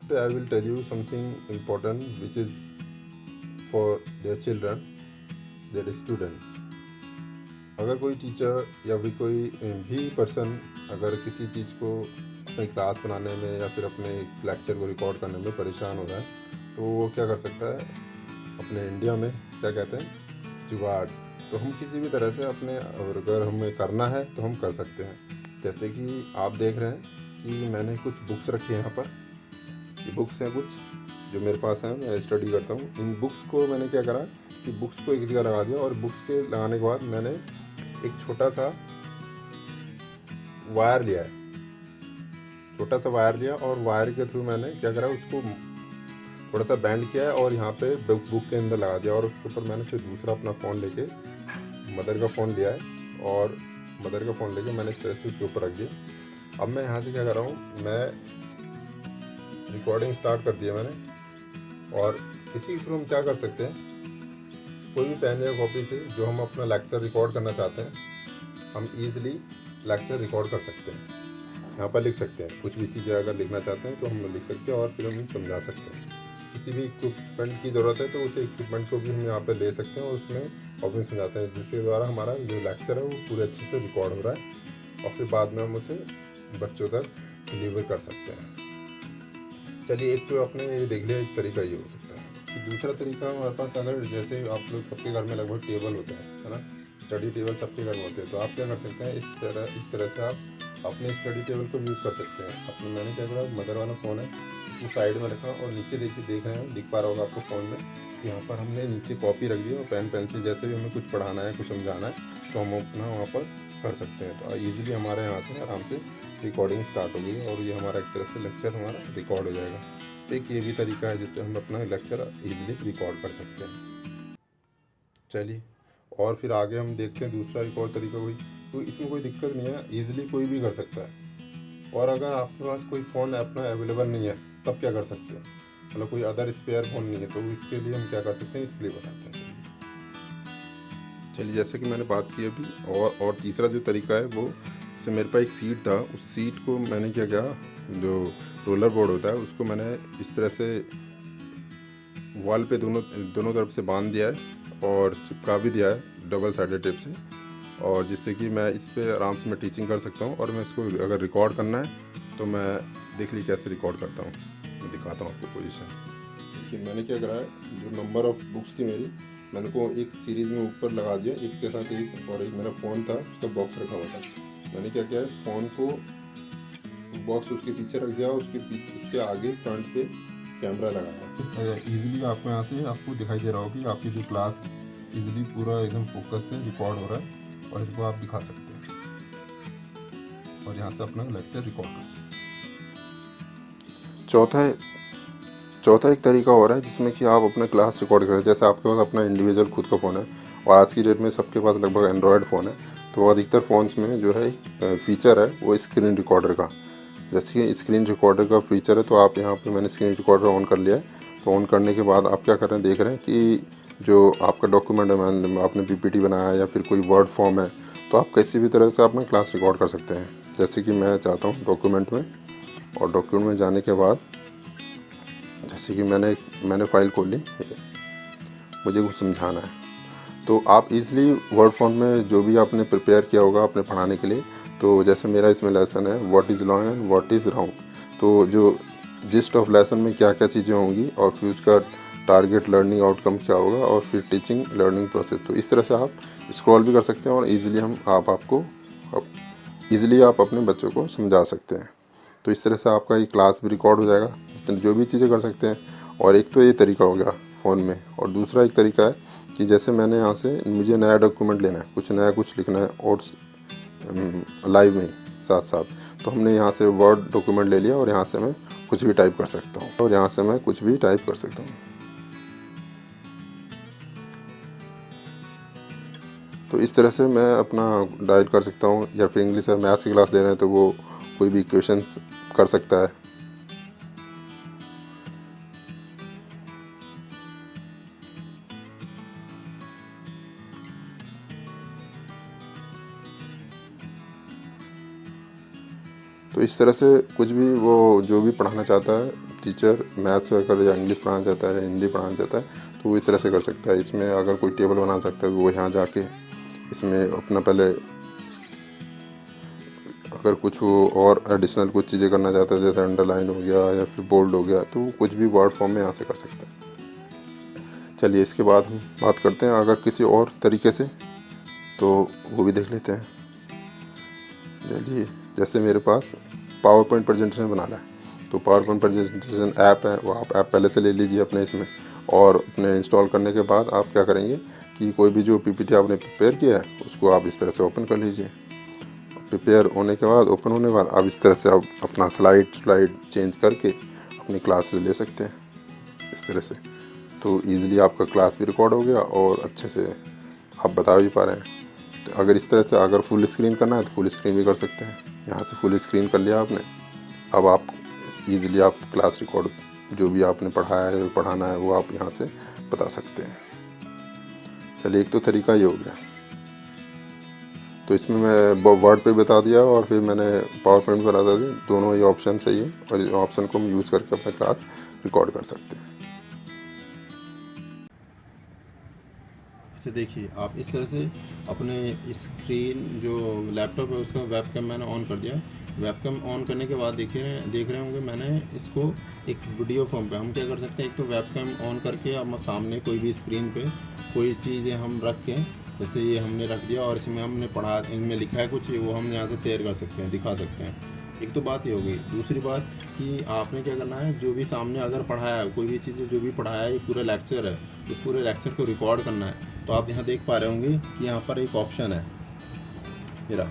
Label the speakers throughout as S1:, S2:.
S1: today I will tell you something important which is for their children, their student. अगर कोई teacher या फिर कोई भी पर्सन अगर किसी चीज़ को अपनी क्लास बनाने में या फिर अपने लेक्चर को रिकॉर्ड करने में परेशान हो रहा है तो वो क्या कर सकता है, अपने इंडिया में क्या कहते हैं, जुगाड़। तो हम किसी भी तरह से अपने अगर हमें करना है तो हम कर सकते हैं। जैसे कि आप देख रहे हैं कि मैंने कुछ बुक्स रखी हैं यहाँ पर। ये बुक्स हैं कुछ जो मेरे पास हैं, मैं स्टडी करता हूँ। इन बुक्स को मैंने क्या करा कि बुक्स को एक जगह लगा दिया और बुक्स के लगाने के बाद मैंने एक छोटा सा वायर लिया है, छोटा सा वायर लिया और वायर के थ्रू मैंने क्या करा, उसको थोड़ा सा बैंड किया है और यहाँ पे बुक के अंदर लगा दिया। और उसके ऊपर मैंने फिर दूसरा अपना फ़ोन लेके, मदर का फ़ोन लिया है और मदर का फ़ोन लेके मैंने इस तरह से उसके ऊपर रख दिया। अब मैं यहाँ से क्या कर रहा हूँ, मैं रिकॉर्डिंग स्टार्ट कर दिया मैंने। और इसी के थ्रू हम क्या कर सकते हैं, कोई भी पेन या कॉपी से जो हम अपना लेक्चर रिकॉर्ड करना चाहते हैं, हम ईज़िली लेक्चर रिकॉर्ड कर सकते हैं। यहाँ पर लिख सकते हैं, कुछ भी चीज़ें अगर लिखना चाहते हैं तो हम लिख सकते हैं और फिर हम समझा सकते हैं। किसी भी इक्विपमेंट की ज़रूरत है तो उस इक्विपमेंट को भी हम यहाँ पर ले सकते हैं और उसमें ऑप्शन समझाते हैं, जिसके द्वारा हमारा जो लेक्चर है वो पूरे अच्छे से रिकॉर्ड हो रहा है और फिर बाद में हम उसे बच्चों तक डिलीवर कर सकते हैं। चलिए, एक तो आपने ये देख लिया, एक तरीका ये हो सकता है। कि दूसरा तरीका हमारे पास, अगर जैसे आप लोग सबके घर में लगभग टेबल होता है ना, स्टडी टेबल सबके घर में होते हैं, तो आप क्या कर सकते हैं, इस तरह से आप अपने स्टडी टेबल को यूज़ कर सकते हैं। अपने मैंने क्या करा, मदर वाला फ़ोन है उसको साइड में रखा और नीचे देखिए, देख रहे हैं, दिख पा रहा होगा आपको फ़ोन में, यहाँ पर हमने नीचे कॉपी रख दी और पेन पेंसिल, जैसे भी हमें कुछ पढ़ाना है, कुछ समझाना है तो हम अपना वहाँ पर कर सकते हैं। तो ईज़िली हमारे यहाँ से आराम से रिकॉर्डिंग स्टार्ट हो गई और ये हमारा एक तरह से लेक्चर हमारा रिकॉर्ड हो जाएगा। तो एक ये भी तरीका है जिससे हम अपना लेक्चर ईज़िली रिकॉर्ड कर सकते हैं। चलिए, और फिर आगे हम देखते हैं दूसरा एक और तरीका। कोई तो इसमें कोई दिक्कत नहीं है, ईज़िली कोई भी कर सकता है। और अगर आपके पास कोई फ़ोन अपना अवेलेबल नहीं है तब क्या कर सकते हैं, मतलब कोई अदर स्पेयर फ़ोन नहीं है, तो इसके लिए हम क्या कर सकते हैं, इसके लिए बताते हैं। चलिए, जैसे कि मैंने बात की अभी, और तीसरा जो तरीका है वो, जैसे मेरे पास एक सीट था, उस सीट को मैंने क्या किया, जो रोलर बोर्ड होता है उसको मैंने इस तरह से वॉल पे दोनों दोनों तरफ से बांध दिया है और चिपका भी दिया है डबल साइडेड टेप से, और जिससे कि मैं इस पे आराम से मैं टीचिंग कर सकता हूँ। और मैं इसको अगर रिकॉर्ड करना है तो मैं देख ली कैसे रिकॉर्ड करता हूँ, मैं दिखाता हूँ आपको पोजीशन। देखिए, मैंने क्या करा है, जो नंबर ऑफ़ बुक्स थी मेरी, मैंने को एक सीरीज़ में ऊपर लगा दिया, एक के साथ एक, और एक मेरा फ़ोन था उसका बॉक्स रखा हुआ था। मैंने क्या किया है, फ़ोन को बॉक्स उसके पीछे रख दिया, उसके आगे फ्रंट पे कैमरा लगाया। ईज़िली आपको यहाँ से आपको दिखाई दे रहा होगा कि आपकी जो क्लास ईज़िली पूरा एकदम फोकस से रिकॉर्ड हो रहा है और इसको आप दिखा सकते हैं और यहाँ से अपना लेक्चर रिकॉर्ड कर सकते हैं। चौथा एक तरीका और है जिसमें कि आप अपना क्लास रिकॉर्ड करें। जैसे आपके पास अपना इंडिविजुअल खुद का फ़ोन है और आज की डेट में सबके पास लगभग एंड्रॉयड फ़ोन है, तो अधिकतर फ़ोन्स में जो है फीचर है वो स्क्रीन रिकॉर्डर का। जैसे कि स्क्रीन रिकॉर्डर का फीचर है, तो आप यहाँ पे, मैंने स्क्रीन रिकॉर्डर ऑन कर लिया है। तो ऑन करने के बाद आप क्या कर रहे हैं, देख रहे हैं कि जो आपका डॉक्यूमेंट है, आपने पीपीटी बनाया है या फिर कोई वर्ड फॉर्म है, तो आप किसी भी तरह से अपना क्लास रिकॉर्ड कर सकते हैं। जैसे कि मैं चाहता हूँ डॉक्यूमेंट में, और डॉक्यूमेंट में जाने के बाद जैसे कि मैंने फ़ाइल खोल ली, मुझे कुछ समझाना है, तो आप इजीली वर्ड फॉर्म में जो भी आपने प्रिपेयर किया होगा अपने पढ़ाने के लिए, तो जैसे मेरा इसमें लेसन है what is law and what is round, तो जो जिस्ट ऑफ लेसन में क्या क्या चीज़ें होंगी और फिर उसका टारगेट लर्निंग आउटकम क्या होगा और फिर टीचिंग लर्निंग प्रोसेस, तो इस तरह से आप स्क्रॉल भी कर सकते हैं और ईज़िली ईज़िली आप अपने बच्चों को समझा सकते हैं। तो इस तरह से आपका ये क्लास भी रिकॉर्ड हो जाएगा, जितने जो भी चीज़ें कर सकते हैं। और एक तो ये तरीका हो गया फ़ोन में, और दूसरा एक तरीका है कि जैसे मैंने यहाँ से, मुझे नया डॉक्यूमेंट लेना है, कुछ नया कुछ लिखना है और लाइव में साथ साथ, तो हमने यहाँ से वर्ड डॉक्यूमेंट ले लिया और यहाँ से मैं कुछ भी टाइप कर सकता हूँ तो इस तरह से मैं अपना डायल कर सकता हूँ। या फिर इंग्लिश या मैथ्स की क्लास ले रहे हैं तो वो कोई भी क्वेश्चंस कर सकता है। तो तो इस तरह से कुछ भी वो जो भी पढ़ाना चाहता है टीचर, मैथ्स अगर या इंग्लिश पढ़ाना चाहता है या हिंदी पढ़ाना चाहता है तो वो इस तरह से कर सकता है। इसमें अगर कोई टेबल बना सकता है वो यहाँ जाके इसमें अपना पहले अगर कुछ वो और एडिशनल कुछ चीज़ें करना चाहता है जैसे अंडरलाइन हो गया या फिर बोल्ड हो गया तो कुछ भी वर्ड फॉर्म में यहाँ से कर सकते हैं। चलिए इसके बाद हम बात करते हैं अगर किसी और तरीके से, तो वो भी देख लेते हैं। चलिए जैसे मेरे पास पावर पॉइंट प्रेजेंटेशन बनाना है तो पावर पॉइंट प्रेजेंटेशन ऐप है, वो आप ऐप पहले से ले लीजिए अपने इसमें, और अपने इंस्टॉल करने के बाद आप क्या करेंगे कि कोई भी जो पीपीटी आपने प्रिपेयर किया है उसको आप इस तरह से ओपन कर लीजिए। प्रिपेयर होने के बाद, ओपन होने के बाद आप इस तरह से आप अपना स्लाइड चेंज करके अपनी क्लास ले सकते हैं इस तरह से। तो ईज़िली आपका क्लास भी रिकॉर्ड हो गया और अच्छे से आप बता भी पा रहे हैं। तो अगर इस तरह से अगर फुल स्क्रीन करना है तो फुल स्क्रीन भी कर सकते हैं। यहाँ से फुल स्क्रीन कर लिया आपने, अब आप ईज़िली आप क्लास रिकॉर्ड जो भी आपने पढ़ाया है पढ़ाना है वो आप यहाँ से बता सकते हैं। चलिए एक तो तरीका ये हो गया। तो इसमें मैं वर्ड पे बता दिया और फिर मैंने पावर पॉइंट पर बता दिया, दोनों ये ऑप्शन सही है और इस ऑप्शन को हम यूज़ करके अपना क्लास रिकॉर्ड कर सकते हैं। अच्छा देखिए, आप इस तरह से अपने स्क्रीन जो लैपटॉप है उसका वेबकैम मैंने ऑन कर दिया। वेबकैम ऑन करने के बाद देख रहे होंगे मैंने इसको एक वीडियो फॉर्म पे हम क्या कर सकते हैं, एक तो वेबकैम ऑन करके हम सामने कोई भी स्क्रीन पे कोई चीज़ें हम रख के, जैसे ये हमने रख दिया और इसमें हमने पढ़ा, इनमें लिखा है कुछ, वो हम यहाँ से शेयर कर सकते हैं, दिखा सकते हैं। एक तो बात ये हो गई। दूसरी बात कि आपने क्या करना है, जो भी सामने अगर पढ़ाया है कोई भी चीज़, जो भी पढ़ाया है, ये पूरा लेक्चर है, इस पूरे लेक्चर को रिकॉर्ड करना है। तो आप यहाँ देख पा रहे होंगे कि यहाँ पर एक ऑप्शन है मेरा,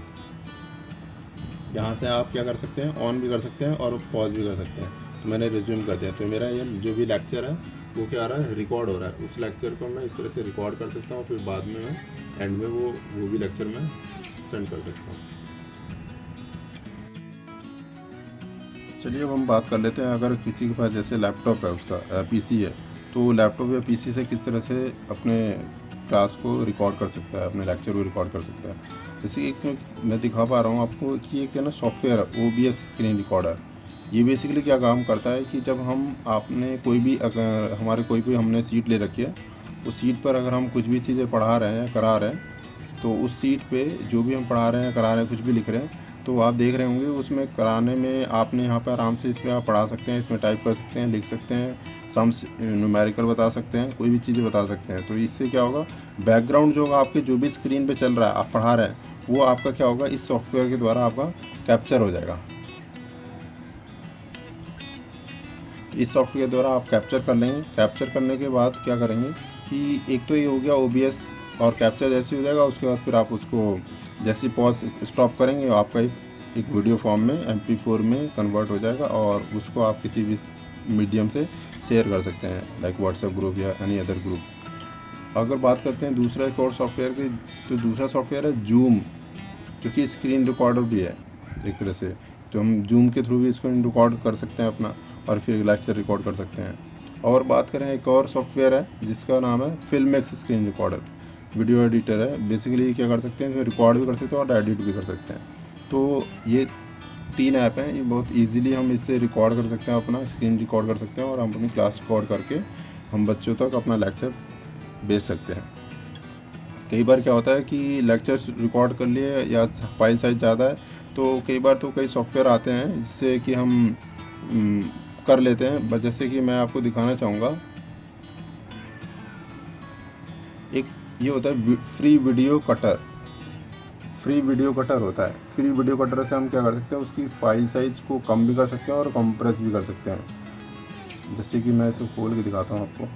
S1: यहाँ से आप क्या कर सकते हैं, ऑन भी कर सकते हैं और पॉज भी कर सकते हैं। तो मैंने रिज्यूम कर दिया, तो मेरा ये जो भी लेक्चर है वो क्या आ रहा है, रिकॉर्ड हो रहा है। उस लेक्चर को मैं इस तरह से रिकॉर्ड कर सकता हूँ, फिर बाद में मैं एंड में वो भी लेक्चर मैं सेंड कर सकता हूँ। चलिए अब हम बात कर लेते हैं, अगर किसी के पास जैसे लैपटॉप है, उसका पीसी है, तो लैपटॉप या पीसी से किस तरह से अपने क्लास को रिकॉर्ड कर सकता है, अपने लेक्चर को रिकॉर्ड कर सकता है। जैसे कि इसमें मैं दिखा पा रहा हूँ आपको कि एक है ना सॉफ्टवेयर OBS स्क्रीन रिकॉर्डर। ये बेसिकली क्या काम करता है कि जब हम आपने कोई भी, अगर हमारे कोई भी हमने सीट ले रखी है, उस सीट पर अगर हम कुछ भी चीज़ें पढ़ा रहे हैं, करा रहे हैं, तो उस सीट पे जो भी हम पढ़ा रहे हैं, करा रहे हैं, कुछ भी लिख रहे हैं, तो आप देख रहे होंगे उसमें कराने में आपने यहाँ पर आराम से इस पर आप पढ़ा सकते हैं, इसमें टाइप कर सकते हैं, लिख सकते हैं, सम्स न्यूमेरिकल बता सकते हैं, कोई भी चीज़ें बता सकते हैं। तो इससे क्या होगा, बैकग्राउंड जो होगा आपके जो भी स्क्रीन पे चल रहा है, आप पढ़ा रहे हैं, वो आपका क्या होगा, इस सॉफ्टवेयर के द्वारा आपका कैप्चर हो जाएगा। इस सॉफ्टवेयर द्वारा आप कैप्चर कर लेंगे। कैप्चर करने के बाद क्या करेंगे कि एक तो ये हो गया OBS, और कैप्चर जैसे हो जाएगा उसके बाद फिर आप उसको जैसे पॉज स्टॉप करेंगे आपका एक वीडियो फॉर्म में MP4 में कन्वर्ट हो जाएगा और उसको आप किसी भी मीडियम से शेयर कर सकते हैं, लाइक व्हाट्सएप ग्रुप या एनी अदर ग्रुप। अगर बात करते हैं दूसरा एक और सॉफ्टवेयर की, तो दूसरा सॉफ्टवेयर है जूम, जो कि स्क्रीन रिकॉर्डर भी है एक तरह से। तो हम जूम के थ्रू भी इसको रिकॉर्ड कर सकते हैं अपना, और फिर लेक्चर रिकॉर्ड कर सकते हैं। और बात करें एक और सॉफ्टवेयर है जिसका नाम है फिल्मेक्स स्क्रीन रिकॉर्डर, वीडियो एडिटर है। बेसिकली क्या कर सकते हैं, इसमें रिकॉर्ड भी कर सकते हैं और एडिट भी कर सकते हैं। तो ये 3 ऐप हैं, ये बहुत इजीली हम इससे रिकॉर्ड कर सकते हैं, अपना स्क्रीन रिकॉर्ड कर सकते हैं और हम अपनी क्लास रिकॉर्ड करके हम बच्चों तक अपना लेक्चर भेज सकते हैं। कई बार क्या होता है कि लेक्चर्स रिकॉर्ड कर लिए या फाइल साइज़ ज़्यादा है, तो कई बार तो कई सॉफ्टवेयर आते हैं जिससे कि हम कर लेते हैं। जैसे कि मैं आपको दिखाना चाहूँगा, एक ये होता है free video cutter. Free video cutter होता है। फ्री वीडियो कटर से हम क्या कर सकते हैं, उसकी फाइल साइज़ को कम भी कर सकते हैं और कंप्रेस भी कर सकते हैं। जैसे कि मैं इसे खोल के दिखाता हूँ आपको।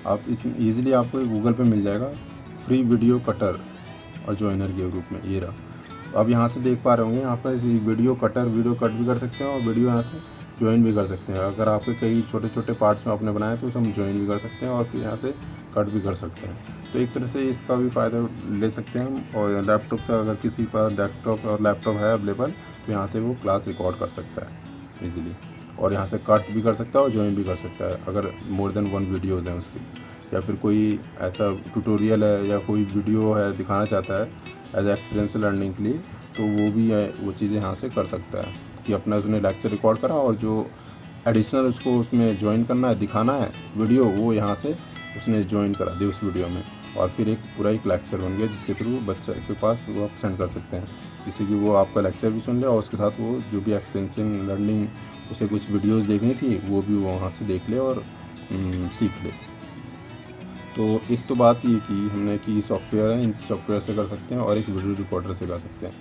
S1: आप इसमें ईज़िली आपको गूगल पे मिल जाएगा फ्री वीडियो कटर और जॉइनर के रूप में, ये रहा। अब यहाँ से देख पा रहे होंगे, यहाँ पर वीडियो कटर, वीडियो कट भी कर सकते हैं और वीडियो यहाँ से ज्वाइन भी कर सकते हैं। अगर आपके कई छोटे छोटे पार्ट्स में आपने बनाए तो हम ज्वाइन भी कर सकते हैं और फिर यहाँ से कट भी कर सकते हैं। तो एक तरह से इसका भी फ़ायदा ले सकते हैं हम। और लैपटॉप से अगर किसी पास डेस्कटॉप और लैपटॉप है अवेलेबल, तो यहाँ से वो क्लास रिकॉर्ड कर सकता है ईज़िली, और यहाँ से कट भी कर सकता है और ज्वाइन भी कर सकता है अगर मोर देन 1 वीडियोज़ हैं उसकी। या फिर कोई ऐसा ट्यूटोरियल है या कोई वीडियो है दिखाना चाहता है एज एक्सपीरियंस लर्निंग के लिए, तो वो भी वो चीज़ें यहाँ से कर सकता है कि अपना उसने लेक्चर रिकॉर्ड करा और जो एडिशनल उसको उसमें ज्वाइन करना है, दिखाना है वीडियो, वो यहाँ से उसने ज्वाइन करा दे उस वीडियो में, और फिर पूरा एक लेक्चर बन गया जिसके थ्रू बच्चे के पास वो आप सेंड कर सकते हैं, जिससे कि वो आपका लेक्चर भी सुन ले और उसके साथ वो जो भी एक्सपीरियंसिंग लर्निंग उसे कुछ वीडियोस देखनी थी वो भी वो वहाँ से देख ले और सीख ले। तो एक तो बात ये की हमने कि सॉफ्टवेयर है, इन सॉफ्टवेयर से कर सकते हैं और एक वीडियो रिकॉर्डर से कर सकते हैं।